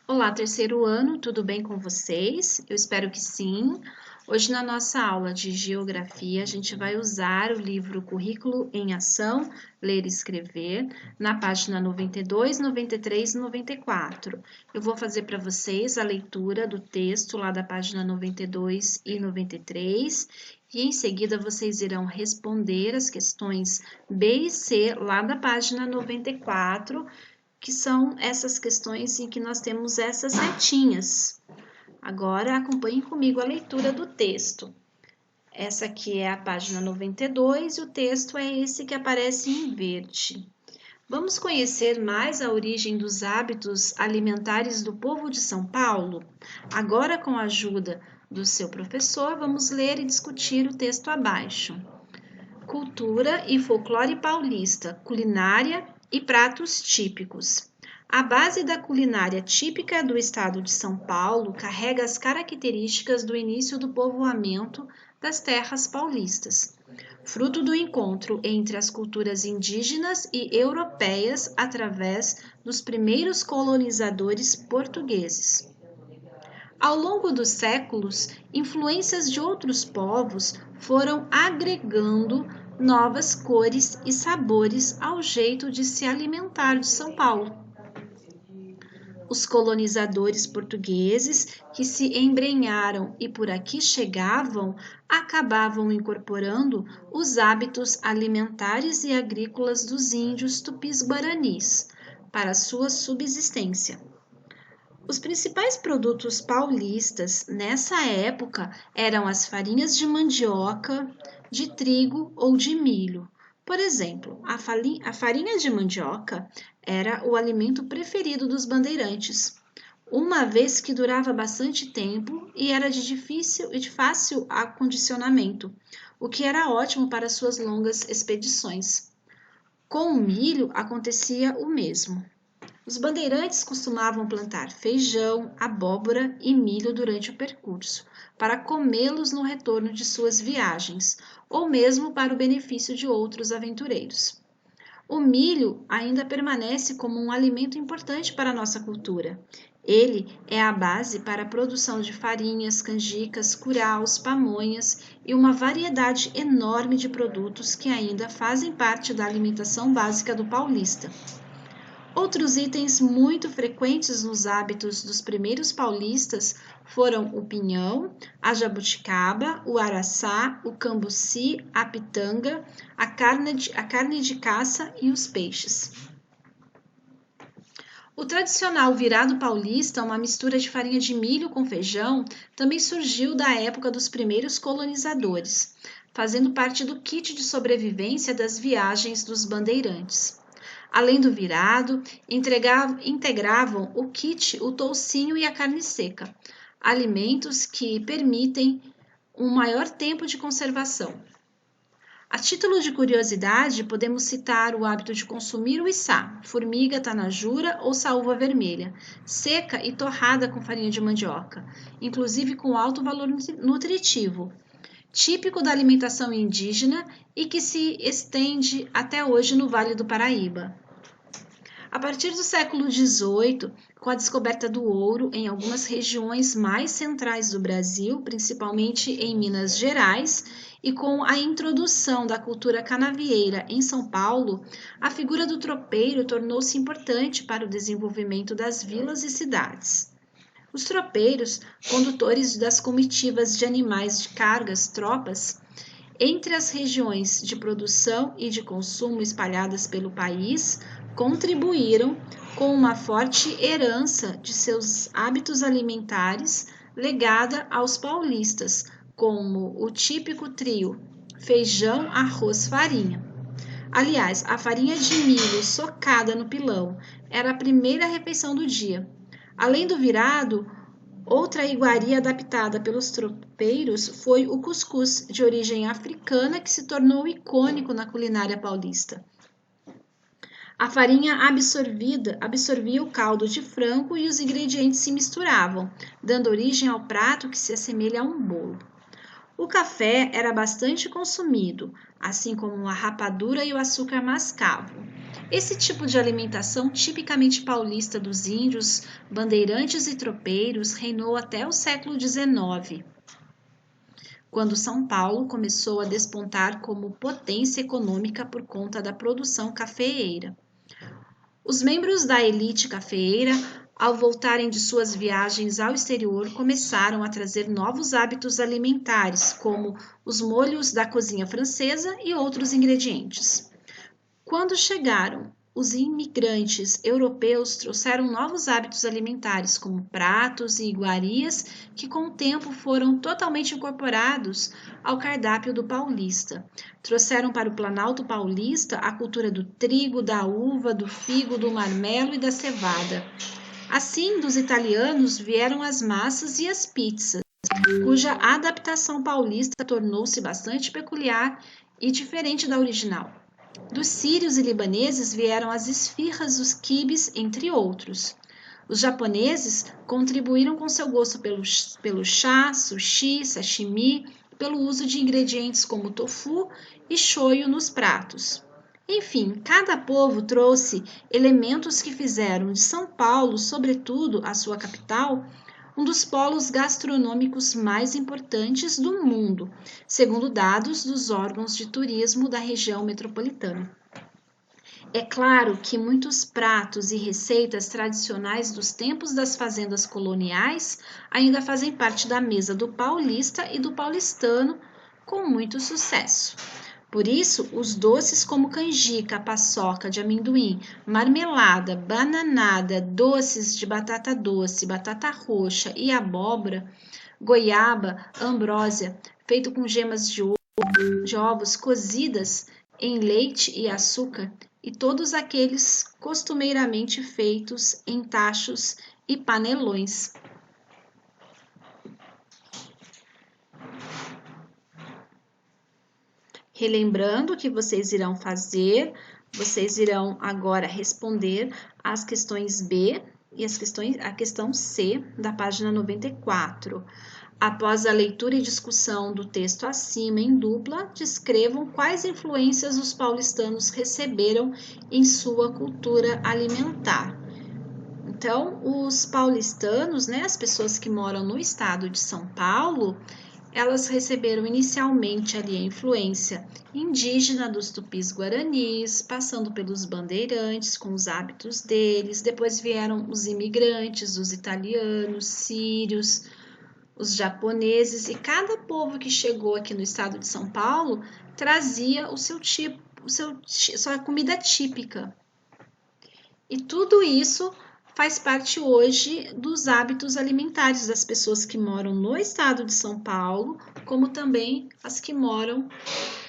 Olá, terceiro ano, tudo bem com vocês? Eu espero que sim. Hoje, na nossa aula de Geografia, a gente vai usar o livro Currículo em Ação, Ler e Escrever, na página 92, 93 e 94. Eu vou fazer para vocês a leitura do texto lá da página 92 e 93, e em seguida vocês irão responder as questões B e C lá da página 94, que são essas questões em que nós temos essas setinhas. Agora acompanhem comigo a leitura do texto. Essa aqui é a página 92 e o texto é esse que aparece em verde. Vamos conhecer mais a origem dos hábitos alimentares do povo de São Paulo? Agora, com a ajuda do seu professor, vamos ler e discutir o texto abaixo. Cultura e folclore paulista, culinária e pratos típicos. A base da culinária típica do estado de São Paulo carrega as características do início do povoamento das terras paulistas, fruto do encontro entre as culturas indígenas e europeias através dos primeiros colonizadores portugueses. Ao longo dos séculos, influências de outros povos foram agregando novas cores e sabores ao jeito de se alimentar de São Paulo. Os colonizadores portugueses que se embrenharam e por aqui chegavam, acabavam incorporando os hábitos alimentares e agrícolas dos índios tupis-guaranis para sua subsistência. Os principais produtos paulistas nessa época eram as farinhas de mandioca, de trigo ou de milho. Por exemplo, a farinha de mandioca era o alimento preferido dos bandeirantes, uma vez que durava bastante tempo e era de fácil acondicionamento, o que era ótimo para suas longas expedições. Com o milho acontecia o mesmo. Os bandeirantes costumavam plantar feijão, abóbora e milho durante o percurso, para comê-los no retorno de suas viagens, ou mesmo para o benefício de outros aventureiros. O milho ainda permanece como um alimento importante para a nossa cultura. Ele é a base para a produção de farinhas, canjicas, curaus, pamonhas e uma variedade enorme de produtos que ainda fazem parte da alimentação básica do paulista. Outros itens muito frequentes nos hábitos dos primeiros paulistas foram o pinhão, a jabuticaba, o araçá, o cambuci, a pitanga, a carne de caça e os peixes. O tradicional virado paulista, uma mistura de farinha de milho com feijão, também surgiu da época dos primeiros colonizadores, fazendo parte do kit de sobrevivência das viagens dos bandeirantes. Além do virado, integravam o kit, o toucinho e a carne seca, alimentos que permitem um maior tempo de conservação. A título de curiosidade, podemos citar o hábito de consumir o içá, formiga tanajura ou saúva vermelha, seca e torrada com farinha de mandioca, inclusive com alto valor nutritivo, típico da alimentação indígena e que se estende até hoje no Vale do Paraíba. A partir do século XVIII, com a descoberta do ouro em algumas regiões mais centrais do Brasil, principalmente em Minas Gerais, e com a introdução da cultura canavieira em São Paulo, a figura do tropeiro tornou-se importante para o desenvolvimento das vilas e cidades. Os tropeiros, condutores das comitivas de animais de cargas, tropas, entre as regiões de produção e de consumo espalhadas pelo país, contribuíram com uma forte herança de seus hábitos alimentares legada aos paulistas, como o típico trio feijão, arroz, farinha. Aliás, a farinha de milho socada no pilão era a primeira refeição do dia. Além do virado, outra iguaria adaptada pelos tropeiros foi o cuscuz, de origem africana, que se tornou icônico na culinária paulista. A farinha absorvia o caldo de frango e os ingredientes se misturavam, dando origem ao prato que se assemelha a um bolo. O café era bastante consumido, assim como a rapadura e o açúcar mascavo. Esse tipo de alimentação tipicamente paulista dos índios, bandeirantes e tropeiros reinou até o século XIX, quando São Paulo começou a despontar como potência econômica por conta da produção cafeeira. Os membros da elite cafeeira, ao voltarem de suas viagens ao exterior, começaram a trazer novos hábitos alimentares, como os molhos da cozinha francesa e outros ingredientes. Quando chegaram, os imigrantes europeus trouxeram novos hábitos alimentares, como pratos e iguarias, que com o tempo foram totalmente incorporados ao cardápio do paulista. Trouxeram para o Planalto Paulista a cultura do trigo, da uva, do figo, do marmelo e da cevada. Assim, dos italianos vieram as massas e as pizzas, cuja adaptação paulista tornou-se bastante peculiar e diferente da original. Dos sírios e libaneses vieram as esfirras, os quibes, entre outros. Os japoneses contribuíram com seu gosto pelo chá, sushi, sashimi, pelo uso de ingredientes como tofu e shoyu nos pratos. Enfim, cada povo trouxe elementos que fizeram de São Paulo, sobretudo a sua capital, um dos polos gastronômicos mais importantes do mundo, segundo dados dos órgãos de turismo da região metropolitana. É claro que muitos pratos e receitas tradicionais dos tempos das fazendas coloniais ainda fazem parte da mesa do paulista e do paulistano com muito sucesso. Por isso, os doces como canjica, paçoca de amendoim, marmelada, bananada, doces de batata doce, batata roxa e abóbora, goiaba, ambrósia, feito com gemas de ovos cozidas em leite e açúcar, e todos aqueles costumeiramente feitos em tachos e panelões. Relembrando o que vocês irão fazer, vocês irão agora responder as questões B e a questão C da página 94. Após a leitura e discussão do texto acima em dupla, descrevam quais influências os paulistanos receberam em sua cultura alimentar. Então, os paulistanos, né, as pessoas que moram no estado de São Paulo, elas receberam inicialmente ali a influência indígena dos tupis-guaranis, passando pelos bandeirantes com os hábitos deles, depois vieram os imigrantes, os italianos, sírios, os japoneses, e cada povo que chegou aqui no estado de São Paulo trazia sua comida típica. E tudo isso faz parte hoje dos hábitos alimentares das pessoas que moram no estado de São Paulo, como também as que moram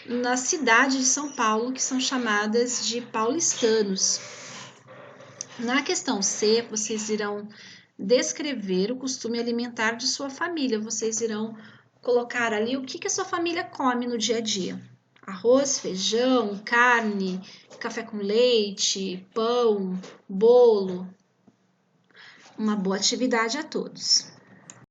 na cidade de São Paulo, que são chamadas de paulistanos. Na questão C, vocês irão descrever o costume alimentar de sua família. Vocês irão colocar ali o que a sua família come no dia a dia. Arroz, feijão, carne, café com leite, pão, bolo. Uma boa atividade a todos.